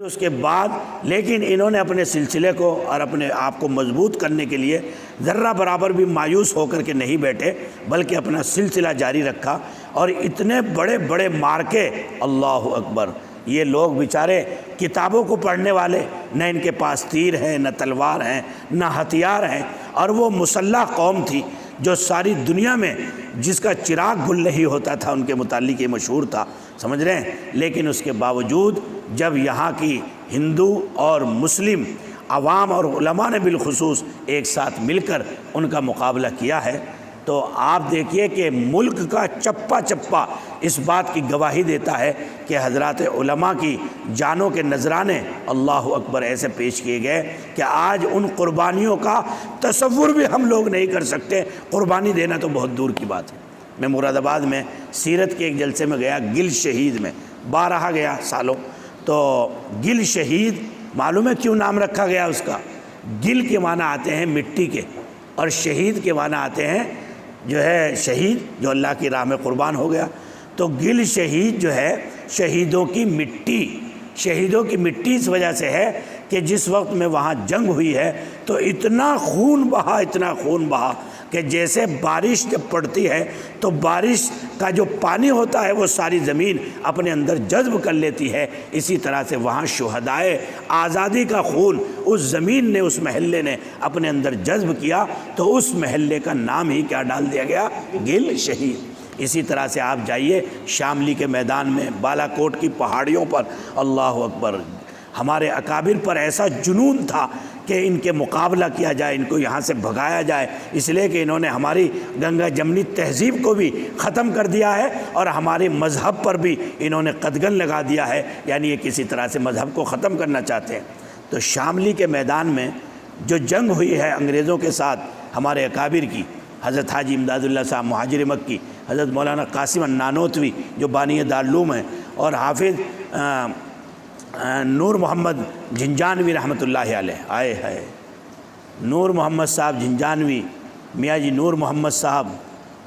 اس کے بعد لیکن انہوں نے اپنے سلسلے کو اور اپنے آپ کو مضبوط کرنے کے لیے ذرہ برابر بھی مایوس ہو کر کے نہیں بیٹھے، بلکہ اپنا سلسلہ جاری رکھا، اور اتنے بڑے بڑے مارکے، اللہ اکبر، یہ لوگ بیچارے کتابوں کو پڑھنے والے، نہ ان کے پاس تیر ہیں، نہ تلوار ہیں، نہ ہتھیار ہیں، اور وہ مسلح قوم تھی جو ساری دنیا میں جس کا چراغ گل نہیں ہوتا تھا ان کے متعلق یہ مشہور تھا، سمجھ رہے ہیں۔ لیکن اس کے باوجود جب یہاں کی ہندو اور مسلم عوام اور علماء نے بالخصوص ایک ساتھ مل کر ان کا مقابلہ کیا ہے، تو آپ دیکھیے کہ ملک کا چپا چپا اس بات کی گواہی دیتا ہے کہ حضرات علماء کی جانوں کے نذرانے اللہ اکبر ایسے پیش کیے گئے کہ آج ان قربانیوں کا تصور بھی ہم لوگ نہیں کر سکتے۔ قربانی دینا تو بہت دور کی بات ہے۔ میں مراد آباد میں سیرت کے ایک جلسے میں گیا، گل شہید میں بارہا گیا سالوں، تو گل شہید معلوم ہے کیوں نام رکھا گیا اس کا؟ گل کے معنی آتے ہیں مٹی کے، اور شہید کے معنی آتے ہیں جو ہے شہید جو اللہ کی راہ میں قربان ہو گیا۔ تو گل شہید جو ہے شہیدوں کی مٹی، شہیدوں کی مٹی اس وجہ سے ہے کہ جس وقت میں وہاں جنگ ہوئی ہے تو اتنا خون بہا، اتنا خون بہا کہ جیسے بارش جب پڑتی ہے تو بارش کا جو پانی ہوتا ہے وہ ساری زمین اپنے اندر جذب کر لیتی ہے، اسی طرح سے وہاں شہدائے آزادی کا خون اس زمین نے، اس محلے نے اپنے اندر جذب کیا، تو اس محلے کا نام ہی کیا ڈال دیا گیا؟ گل شہید۔ اسی طرح سے آپ جائیے شاملی کے میدان میں، بالا کوٹ کی پہاڑیوں پر، اللہ اکبر، ہمارے اکابر پر ایسا جنون تھا کہ ان کے مقابلہ کیا جائے، ان کو یہاں سے بھگایا جائے، اس لیے کہ انہوں نے ہماری گنگا جمنی تہذیب کو بھی ختم کر دیا ہے اور ہمارے مذہب پر بھی انہوں نے قدغن لگا دیا ہے، یعنی یہ کسی طرح سے مذہب کو ختم کرنا چاہتے ہیں۔ تو شاملی کے میدان میں جو جنگ ہوئی ہے انگریزوں کے ساتھ ہمارے اکابر کی، حضرت حاجی امداد اللہ صاحب مہاجر مکی، حضرت مولانا قاسم النانوتوی جو بانی دارالعلوم ہیں، اور حافظ نور محمد جھنجانوی رحمۃ اللہ علیہ، آئے ہے نور محمد صاحب جھنجانوی، میاں جی نور محمد صاحب،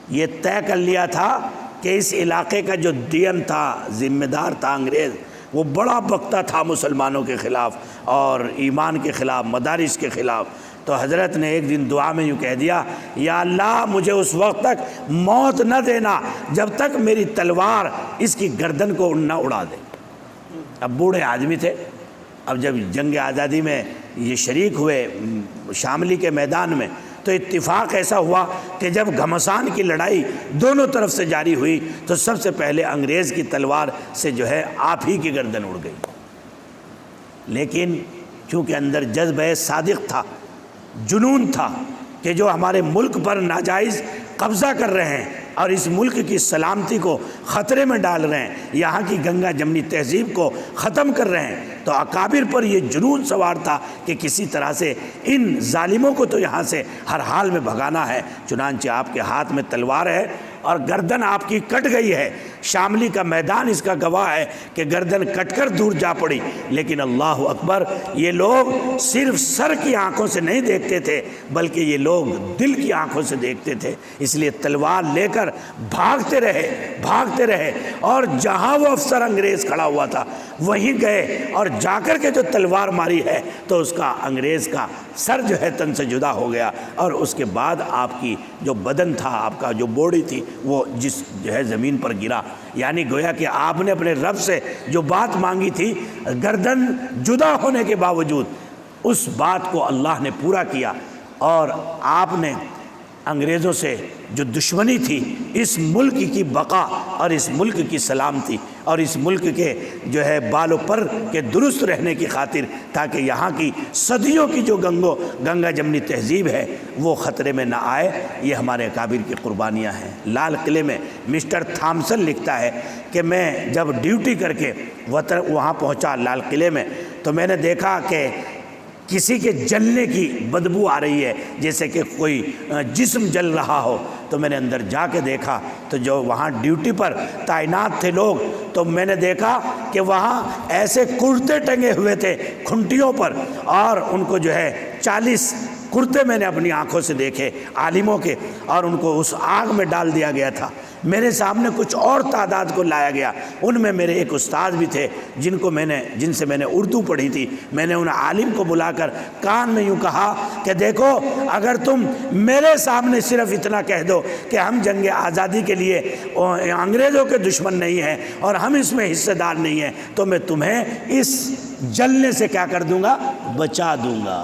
یہ طے کر لیا تھا کہ اس علاقے کا جو دین تھا، ذمہ دار تھا انگریز، وہ بڑا بکتا تھا مسلمانوں کے خلاف اور ایمان کے خلاف، مدارس کے خلاف۔ تو حضرت نے ایک دن دعا میں یوں کہہ دیا، یا اللہ مجھے اس وقت تک موت نہ دینا جب تک میری تلوار اس کی گردن کو نہ اڑا دے۔ اب بوڑھے آدمی تھے، اب جب جنگ آزادی میں یہ شریک ہوئے شاملی کے میدان میں، تو اتفاق ایسا ہوا کہ جب گھمسان کی لڑائی دونوں طرف سے جاری ہوئی تو سب سے پہلے انگریز کی تلوار سے جو ہے آپ ہی کی گردن اڑ گئی، لیکن چونکہ اندر جذبہ صادق تھا، جنون تھا کہ جو ہمارے ملک پر ناجائز قبضہ کر رہے ہیں اور اس ملک کی سلامتی کو خطرے میں ڈال رہے ہیں، یہاں کی گنگا جمنی تہذیب کو ختم کر رہے ہیں، تو اکابر پر یہ جنون سوار تھا کہ کسی طرح سے ان ظالموں کو تو یہاں سے ہر حال میں بھگانا ہے۔ چنانچہ آپ کے ہاتھ میں تلوار ہے اور گردن آپ کی کٹ گئی ہے، شاملی کا میدان اس کا گواہ ہے کہ گردن کٹ کر دور جا پڑی، لیکن اللہ اکبر، یہ لوگ صرف سر کی آنکھوں سے نہیں دیکھتے تھے بلکہ یہ لوگ دل کی آنکھوں سے دیکھتے تھے، اس لیے تلوار لے کر بھاگتے رہے، اور جہاں وہ افسر انگریز کھڑا ہوا تھا وہیں گئے اور جا کر کے جو تلوار ماری ہے تو اس کا انگریز کا سر جو ہے تن سے جدا ہو گیا، اور اس کے بعد آپ کی جو بدن تھا، آپ کا جو باڈی تھی، وہ جس جو ہے زمین پر گرا، یعنی گویا کہ آپ نے اپنے رب سے جو بات مانگی تھی، گردن جدا ہونے کے باوجود اس بات کو اللہ نے پورا کیا، اور آپ نے انگریزوں سے جو دشمنی تھی، اس ملک کی بقا اور اس ملک کی سلامتی اور اس ملک کے جو ہے بال و پر کے درست رہنے کی خاطر، تاکہ یہاں کی صدیوں کی جو گنگا جمنی تہذیب ہے وہ خطرے میں نہ آئے، یہ ہمارے اکابر کی قربانیاں ہیں۔ لال قلعے میں مسٹر تھامسن لکھتا ہے کہ میں جب ڈیوٹی کر کے وہاں پہنچا لال قلعے میں، تو میں نے دیکھا کہ کسی کے جلنے کی بدبو آ رہی ہے، جیسے کہ کوئی جسم جل رہا ہو، تو میں نے اندر جا کے دیکھا تو جو وہاں ڈیوٹی پر تعینات تھے لوگ، تو میں نے دیکھا کہ وہاں ایسے کرتے ٹنگے ہوئے تھے کھنٹیوں پر، اور ان کو جو ہے 40 کرتے میں نے اپنی آنکھوں سے دیکھے عالموں کے، اور ان کو اس آگ میں ڈال دیا گیا تھا۔ میرے سامنے کچھ اور تعداد کو لایا گیا، ان میں میرے ایک استاد بھی تھے جن سے میں نے اردو پڑھی تھی۔ میں نے ان عالم کو بلا کر کان میں یوں کہا کہ دیکھو، اگر تم میرے سامنے صرف اتنا کہہ دو کہ ہم جنگ آزادی کے لیے انگریزوں کے دشمن نہیں ہیں اور ہم اس میں حصے دار نہیں ہیں، تو میں تمہیں اس جلنے سے کیا کر دوں گا؟ بچا دوں گا۔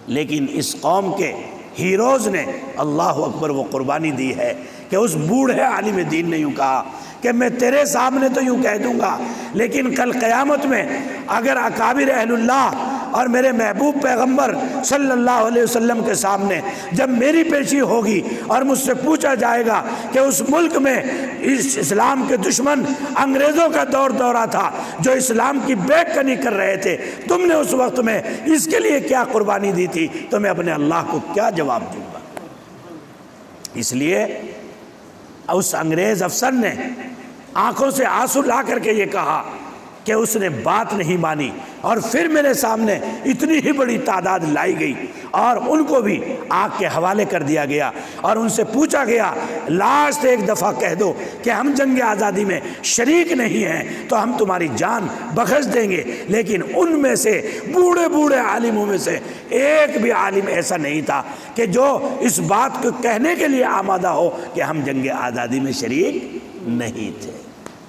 لیکن اس قوم کے ہیروز نے اللہ اکبر وہ قربانی دی ہے کہ اس بوڑھے عالم دین نے یوں کہا کہ میں تیرے سامنے تو یوں کہہ دوں گا، لیکن کل قیامت میں اگر اکابر اہل اللہ اور میرے محبوب پیغمبر صلی اللہ علیہ وسلم کے سامنے جب میری پیشی ہوگی اور مجھ سے پوچھا جائے گا کہ اس ملک میں اس اسلام کے دشمن انگریزوں کا دورہ تھا جو اسلام کی بیک کنی کر رہے تھے، تم نے اس وقت میں اس کے لیے کیا قربانی دی تھی، تو میں اپنے اللہ کو کیا جواب دوں گا؟ اس لیے اس انگریز افسر نے آنکھوں سے آنسو لا کر کے یہ کہا کہ اس نے بات نہیں مانی، اور پھر میرے سامنے اتنی ہی بڑی تعداد لائی گئی اور ان کو بھی آگ کے حوالے کر دیا گیا اور ان سے پوچھا گیا لاسٹ ایک دفعہ کہہ دو کہ ہم جنگ آزادی میں شریک نہیں ہیں تو ہم تمہاری جان بخش دیں گے۔ لیکن ان میں سے بوڑھے عالموں میں سے ایک بھی عالم ایسا نہیں تھا کہ جو اس بات کو کہنے کے لیے آمادہ ہو کہ ہم جنگ آزادی میں شریک نہیں تھے۔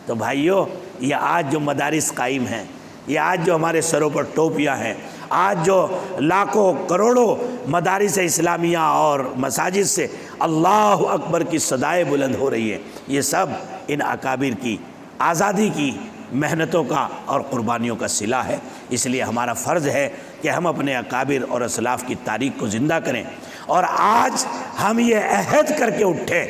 تو بھائیو، یہ آج جو مدارس قائم ہیں، یہ آج جو ہمارے سروں پر ٹوپیاں ہیں، آج جو لاکھوں کروڑوں مدارس اسلامیہ اور مساجد سے اللہ اکبر کی صدائیں بلند ہو رہی ہیں، یہ سب ان اکابر کی آزادی کی محنتوں کا اور قربانیوں کا صلہ ہے۔ اس لیے ہمارا فرض ہے کہ ہم اپنے اکابر اور اسلاف کی تاریخ کو زندہ کریں، اور آج ہم یہ عہد کر کے اٹھیں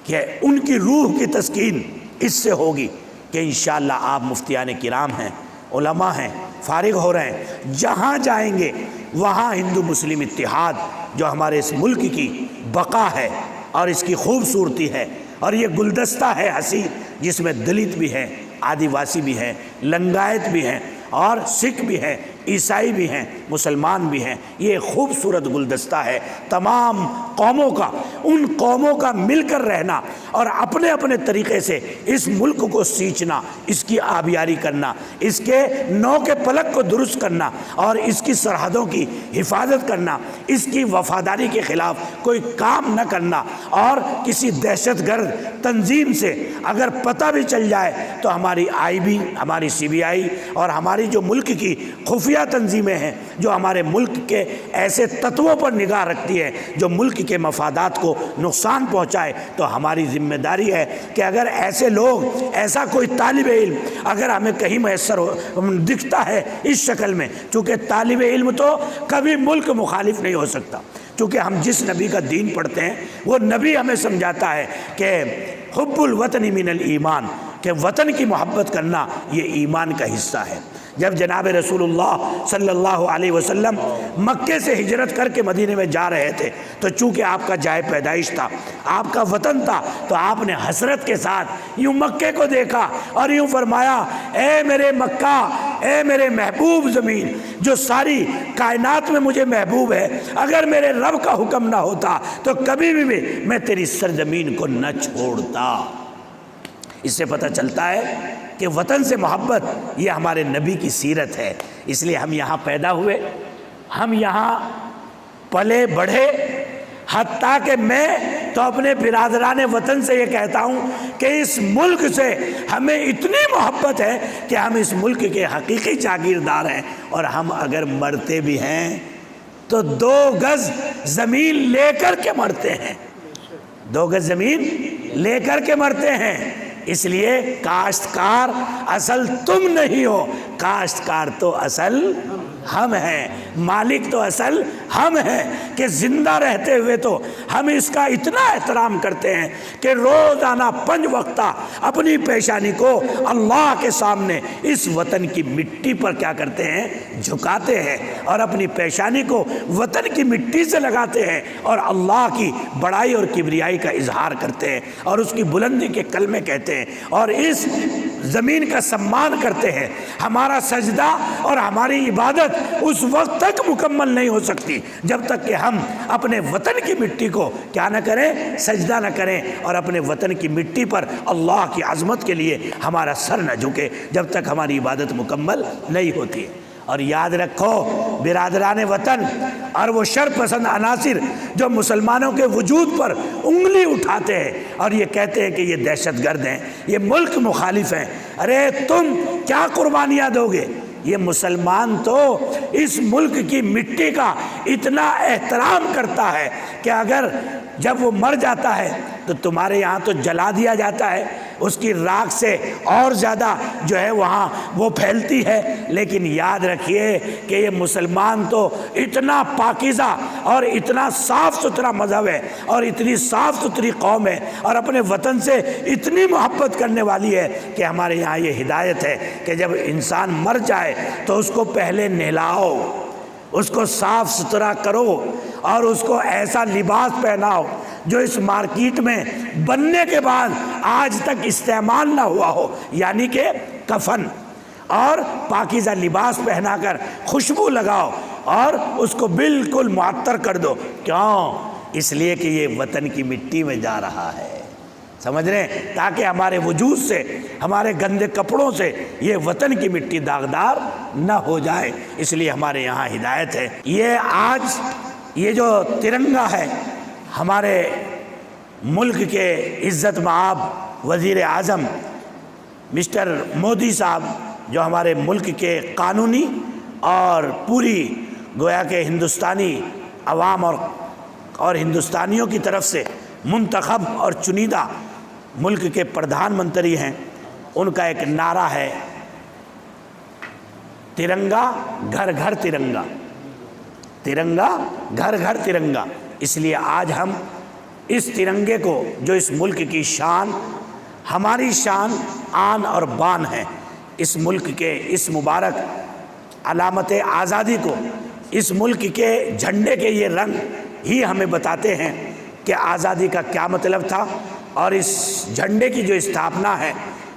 کہ ان کی روح کی تسکین اس سے ہوگی کہ انشاءاللہ آپ مفتیان کرام ہیں، علماء ہیں، فارغ ہو رہے ہیں، جہاں جائیں گے وہاں ہندو مسلم اتحاد جو ہمارے اس ملک کی بقا ہے اور اس کی خوبصورتی ہے، اور یہ گلدستہ ہے حسین جس میں دلت بھی ہیں، آدیواسی بھی ہیں، لنگایت بھی ہیں، اور سکھ بھی ہیں، عیسائی بھی ہیں، مسلمان بھی ہیں۔ یہ خوبصورت گلدستہ ہے تمام قوموں کا، ان قوموں کا مل کر رہنا اور اپنے اپنے طریقے سے اس ملک کو سینچنا، اس کی آبیاری کرنا، اس کے نو کے پلک کو درست کرنا اور اس کی سرحدوں کی حفاظت کرنا، اس کی وفاداری کے خلاف کوئی کام نہ کرنا، اور کسی دہشت گرد تنظیم سے اگر پتہ بھی چل جائے تو ہماری IB، ہماری CBI اور ہماری جو ملک کی خفیہ تنظیمیں ہیں جو ہمارے ملک کے ایسے تتووں پر نگاہ رکھتی ہے جو ملک کے مفادات کو نقصان پہنچائے، تو ہماری ذمہ داری ہے کہ اگر ایسے لوگ، ایسا کوئی طالب علم اگر ہمیں کہیں میسر دکھتا ہے اس شکل میں، چونکہ طالب علم تو کبھی ملک مخالف نہیں ہو سکتا، چونکہ ہم جس نبی کا دین پڑھتے ہیں وہ نبی ہمیں سمجھاتا ہے کہ حب الوطن من الایمان، کہ وطن کی محبت کرنا یہ ایمان کا حصہ ہے۔ جب جناب رسول اللہ صلی اللہ علیہ وسلم مکے سے ہجرت کر کے مدینے میں جا رہے تھے تو چونکہ آپ کا جائے پیدائش تھا، آپ کا وطن تھا، تو آپ نے حسرت کے ساتھ یوں مکے کو دیکھا اور یوں فرمایا، اے میرے مکہ، اے میرے محبوب زمین جو ساری کائنات میں مجھے محبوب ہے، اگر میرے رب کا حکم نہ ہوتا تو کبھی بھی میں تیری سرزمین کو نہ چھوڑتا۔ اس سے پتہ چلتا ہے کہ وطن سے محبت یہ ہمارے نبی کی سیرت ہے۔ اس لیے ہم یہاں پیدا ہوئے، ہم یہاں پلے بڑھے، حتیٰ کہ میں تو اپنے برادران وطن سے یہ کہتا ہوں کہ اس ملک سے ہمیں اتنی محبت ہے کہ ہم اس ملک کے حقیقی جاگیردار ہیں، اور ہم اگر مرتے بھی ہیں تو 2 گز زمین لے کر کے مرتے ہیں، 2 گز زمین لے کر کے مرتے ہیں۔ اس لیے کاشتکار اصل تم نہیں ہو، کاشتکار تو اصل ہم ہیں، مالک تو اصل ہم ہیں، کہ زندہ رہتے ہوئے تو ہم اس کا اتنا احترام کرتے ہیں کہ روزانہ 5 وقتہ اپنی پیشانی کو اللہ کے سامنے اس وطن کی مٹی پر کیا کرتے ہیں؟ جھکاتے ہیں، اور اپنی پیشانی کو وطن کی مٹی سے لگاتے ہیں اور اللہ کی بڑائی اور کبریائی کا اظہار کرتے ہیں اور اس کی بلندی کے کلمے کہتے ہیں، اور اس زمین کا سمان کرتے ہیں، ہمارا سجدہ اور ہماری عبادت اس وقت تک مکمل نہیں ہو سکتی جب تک کہ ہم اپنے وطن کی مٹی کو کیا نہ کریں، سجدہ نہ کریں، اور اپنے وطن کی مٹی پر اللہ کی عظمت کے لیے ہمارا سر نہ جھکے جب تک ہماری عبادت مکمل نہیں ہوتی۔ اور یاد رکھو برادران وطن اور وہ شر پسند عناصر جو مسلمانوں کے وجود پر انگلی اٹھاتے ہیں اور یہ کہتے ہیں کہ یہ دہشت گرد ہیں، یہ ملک مخالف ہیں، ارے تم کیا قربانیاں دو گے؟ یہ مسلمان تو اس ملک کی مٹی کا اتنا احترام کرتا ہے کہ اگر جب وہ مر جاتا ہے تو تمہارے یہاں تو جلا دیا جاتا ہے، اس کی راکھ سے اور زیادہ جو ہے وہاں وہ پھیلتی ہے، لیکن یاد رکھیے کہ یہ مسلمان تو اتنا پاکیزہ اور اتنا صاف ستھرا مذہب ہے اور اتنی صاف ستھری قوم ہے اور اپنے وطن سے اتنی محبت کرنے والی ہے کہ ہمارے یہاں یہ ہدایت ہے کہ جب انسان مر جائے تو اس کو پہلے نہلاؤ، اس کو صاف ستھرا کرو اور اس کو ایسا لباس پہناؤ جو اس مارکیٹ میں بننے کے بعد آج تک استعمال نہ ہوا ہو، یعنی کہ کفن، اور پاکیزہ لباس پہنا کر خوشبو لگاؤ اور اس کو بالکل معطر کر دو۔ کیوں؟ اس لیے کہ یہ وطن کی مٹی میں جا رہا ہے، سمجھ رہے ہیں، تاکہ ہمارے وجود سے، ہمارے گندے کپڑوں سے یہ وطن کی مٹی داغدار نہ ہو جائے۔ اس لیے ہمارے یہاں ہدایت ہے۔ یہ آج یہ جو ترنگا ہے، ہمارے ملک کے عزت مآب وزیر اعظم مسٹر مودی صاحب جو ہمارے ملک کے قانونی اور پوری گویا کہ ہندوستانی عوام اور ہندوستانیوں کی طرف سے منتخب اور چنیدہ ملک کے پردھان منتری ہیں، ان کا ایک نعرہ ہے ترنگا گھر گھر ترنگا، ترنگا گھر گھر ترنگا۔ اس لیے آج ہم اس ترنگے کو جو اس ملک کی شان، ہماری شان، آن اور بان ہے، اس ملک کے اس مبارک علامت آزادی کو، اس ملک کے جھنڈے کے یہ رنگ ہی ہمیں بتاتے ہیں کہ آزادی کا کیا مطلب تھا، اور اس جھنڈے کی جو استھاپنا ہے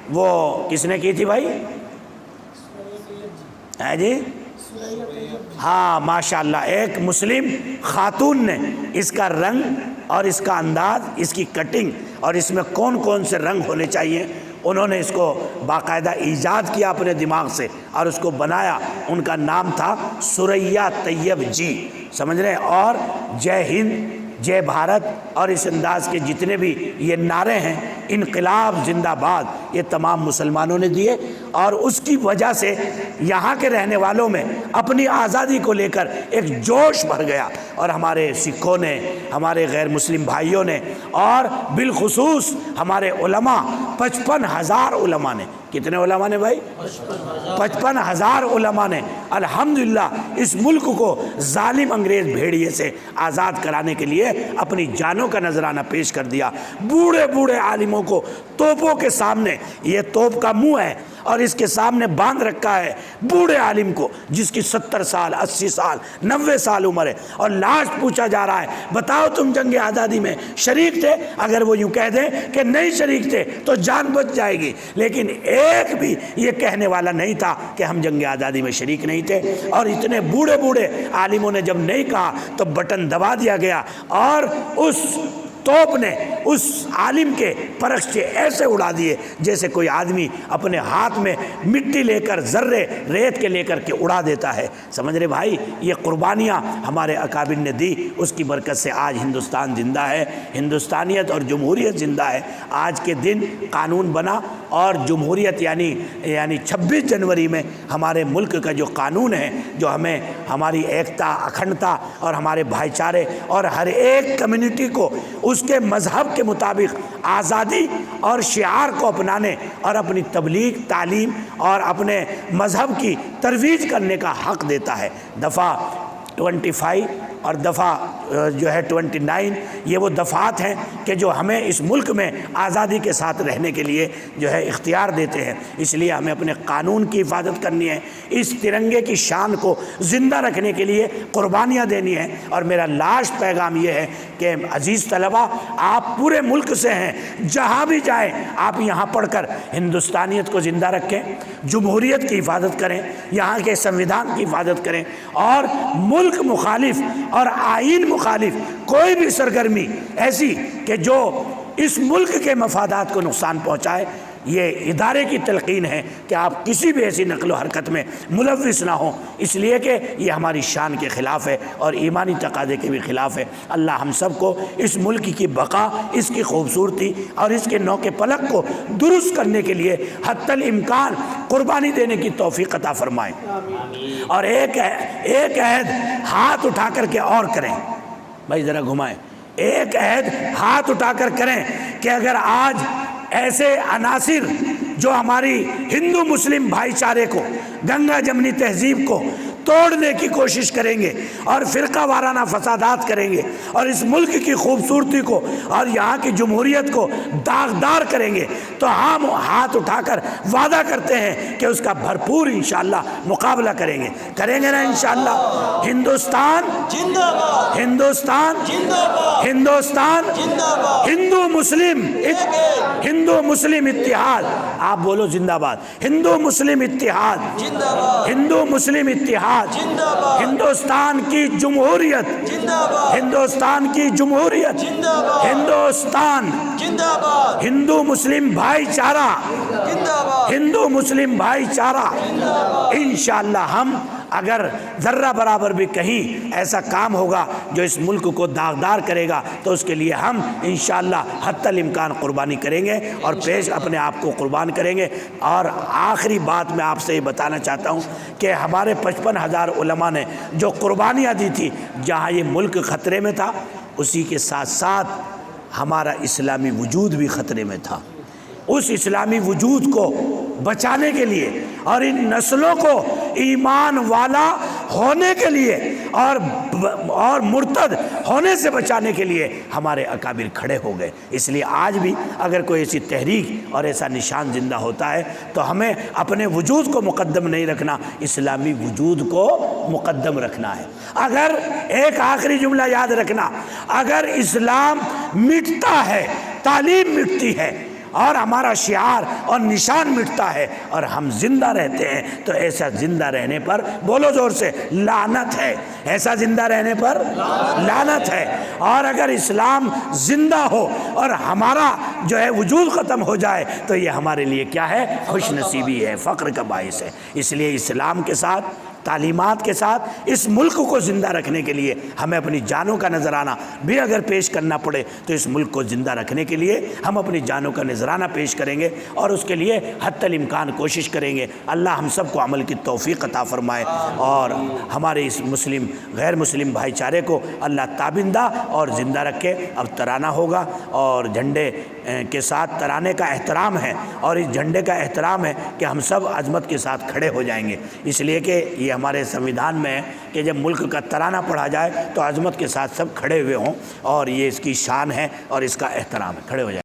وہ کس نے کی تھی بھائی؟ ہے جی؟ ہاں ماشاءاللہ، ایک مسلم خاتون نے اس کا رنگ اور اس کا انداز، اس کی کٹنگ اور اس میں کون کون سے رنگ ہونے چاہیے، انہوں نے اس کو باقاعدہ ایجاد کیا اپنے دماغ سے اور اس کو بنایا۔ ان کا نام تھا ثریا طیب جی، سمجھ رہے ہیں، اور جے ہند، جے بھارت اور اس انداز کے جتنے بھی یہ نعرے ہیں، انقلاب زندہ باد، یہ تمام مسلمانوں نے دیے، اور اس کی وجہ سے یہاں کے رہنے والوں میں اپنی آزادی کو لے کر ایک جوش بھر گیا، اور ہمارے سکھوں نے، ہمارے غیر مسلم بھائیوں نے، اور بالخصوص ہمارے علماء، 55,000 علماء نے، کتنے علماء نے بھائی؟ 55,000 علماء نے الحمدللہ اس ملک کو ظالم انگریز بھیڑیے سے آزاد کرانے کے لیے اپنی جانوں کا نذرانہ پیش کر دیا۔ بوڑھے بوڑھے عالموں کو توپوں کے سامنے، یہ توپ کا منہ ہے اور اس کے سامنے باندھ رکھا ہے بوڑھے عالم کو، جس کی 70 سال، 80 سال، 90 سال عمر ہے، اور لاسٹ پوچھا جا رہا ہے بتاؤ تم جنگ آزادی میں شریک تھے؟ اگر وہ یوں کہہ دیں کہ نہیں شریک تھے تو جان بچ جائے گی، لیکن ایک بھی یہ کہنے والا نہیں تھا کہ ہم جنگ آزادی میں شریک نہیں تھے۔ اور اتنے بوڑھے بوڑھے عالموں نے جب نہیں کہا تو بٹن دبا دیا گیا، اور اس توپ نے اس عالم کے پرخچے ایسے اڑا دیے جیسے کوئی آدمی اپنے ہاتھ میں مٹی لے کر، ذرے ریت کے لے کر کے اڑا دیتا ہے۔ سمجھ رہے بھائی، یہ قربانیاں ہمارے اکابر نے دی، اس کی برکت سے آج ہندوستان زندہ ہے، ہندوستانیت اور جمہوریت زندہ ہے۔ آج کے دن قانون بنا، اور جمہوریت یعنی 26 جنوری میں ہمارے ملک کا جو قانون ہے، جو ہمیں ہماری ایکتا، اکھنڈتا اور ہمارے بھائی چارے اور ہر ایک کمیونٹی کو اس کے مذہب کے مطابق آزادی اور شعار کو اپنانے اور اپنی تبلیغ، تعلیم اور اپنے مذہب کی ترویج کرنے کا حق دیتا ہے۔ دفعہ 25 اور دفعہ جو ہے 29 یہ وہ دفعات ہیں کہ جو ہمیں اس ملک میں آزادی کے ساتھ رہنے کے لیے جو ہے اختیار دیتے ہیں۔ اس لیے ہمیں اپنے قانون کی حفاظت کرنی ہے، اس ترنگے کی شان کو زندہ رکھنے کے لیے قربانیاں دینی ہیں۔ اور میرا لاسٹ پیغام یہ ہے کہ عزیز طلبہ، آپ پورے ملک سے ہیں، جہاں بھی جائیں آپ یہاں پڑھ کر ہندوستانیت کو زندہ رکھیں، جمہوریت کی حفاظت کریں، یہاں کے سنویدھان کی حفاظت کریں، اور ملک مخالف اور آئین مخالف کوئی بھی سرگرمی ایسی کہ جو اس ملک کے مفادات کو نقصان پہنچائے، یہ ادارے کی تلقین ہے کہ آپ کسی بھی ایسی نقل و حرکت میں ملوث نہ ہوں، اس لیے کہ یہ ہماری شان کے خلاف ہے اور ایمانی تقاضے کے بھی خلاف ہے۔ اللہ ہم سب کو اس ملک کی بقا، اس کی خوبصورتی اور اس کے نو کے پلک کو درست کرنے کے لیے حتی الامکان قربانی دینے کی توفیق عطا فرمائے۔ اور ایک عہد ہاتھ اٹھا کر کے اور کریں، بھائی ذرا گھمائیں، ایک عہد ہاتھ اٹھا کر کریں کہ اگر آج ایسے عناصر جو ہماری ہندو مسلم بھائی چارے کو، گنگا جمنی تہذیب کو توڑنے کی کوشش کریں گے اور فرقہ وارانہ فسادات کریں گے اور اس ملک کی خوبصورتی کو اور یہاں کی جمہوریت کو داغدار کریں گے، تو ہم ہاتھ اٹھا کر وعدہ کرتے ہیں کہ اس کا بھرپور انشاءاللہ مقابلہ کریں گے نا انشاءاللہ۔ ہندوستان زندہ باد، ہندوستان زندہ باد، ہندوستان زندہ باد، ہندو مسلم اتحاد، آپ بولو زندہ باد، ہندو مسلم اتحاد، ہندو مسلم اتحاد، ہندوستان کی جمہوریت، ہندوستان کی جمہوریت، ہندوستان، ہندو مسلم بھائی چارہ، ہندو مسلم بھائی چارہ۔ انشاءاللہ ہم اگر ذرہ برابر بھی کہیں ایسا کام ہوگا جو اس ملک کو داغدار کرے گا تو اس کے لیے ہم انشاءاللہ حتی الامکان قربانی کریں گے اور پیش اپنے آپ کو قربان کریں گے۔ اور آخری بات میں آپ سے یہ بتانا چاہتا ہوں کہ ہمارے 55,000 علماء نے جو قربانیاں دی تھی، جہاں یہ ملک خطرے میں تھا، اسی کے ساتھ ساتھ ہمارا اسلامی وجود بھی خطرے میں تھا۔ اس اسلامی وجود کو بچانے کے لیے اور ان نسلوں کو ایمان والا ہونے کے لیے اور مرتد ہونے سے بچانے کے لیے ہمارے اکابر کھڑے ہو گئے۔ اس لیے آج بھی اگر کوئی ایسی تحریک اور ایسا نشان زندہ ہوتا ہے تو ہمیں اپنے وجود کو مقدم نہیں رکھنا، اسلامی وجود کو مقدم رکھنا ہے۔ اگر ایک آخری جملہ یاد رکھنا، اگر اسلام مٹتا ہے، تعلیم مٹتی ہے اور ہمارا شعار اور نشان مٹتا ہے اور ہم زندہ رہتے ہیں، تو ایسا زندہ رہنے پر بولو زور سے لعنت ہے، ایسا زندہ رہنے پر لعنت ہے۔ اور اگر اسلام زندہ ہو اور ہمارا جو ہے وجود ختم ہو جائے تو یہ ہمارے لیے کیا ہے؟ خوش نصیبی ہے، فخر کا باعث ہے۔ اس لیے اسلام کے ساتھ، تعلیمات کے ساتھ اس ملک کو زندہ رکھنے کے لیے ہمیں اپنی جانوں کا نذرانہ بھی اگر پیش کرنا پڑے تو اس ملک کو زندہ رکھنے کے لیے ہم اپنی جانوں کا نذرانہ پیش کریں گے اور اس کے لیے حتی الامکان کوشش کریں گے۔ اللہ ہم سب کو عمل کی توفیق عطا فرمائے اور ہمارے اس مسلم غیر مسلم بھائی چارے کو اللہ تابندہ اور زندہ رکھے۔ اب ترانہ ہوگا اور جھنڈے کے ساتھ ترانے کا احترام ہے اور اس جھنڈے کا احترام ہے کہ ہم سب عظمت کے ساتھ کھڑے ہو جائیں گے، اس لیے کہ یہ ہمارے سنویدھان میں ہے کہ جب ملک کا ترانہ پڑھا جائے تو عظمت کے ساتھ سب کھڑے ہوئے ہوں، اور یہ اس کی شان ہے اور اس کا احترام ہے۔ کھڑے ہو جائیں۔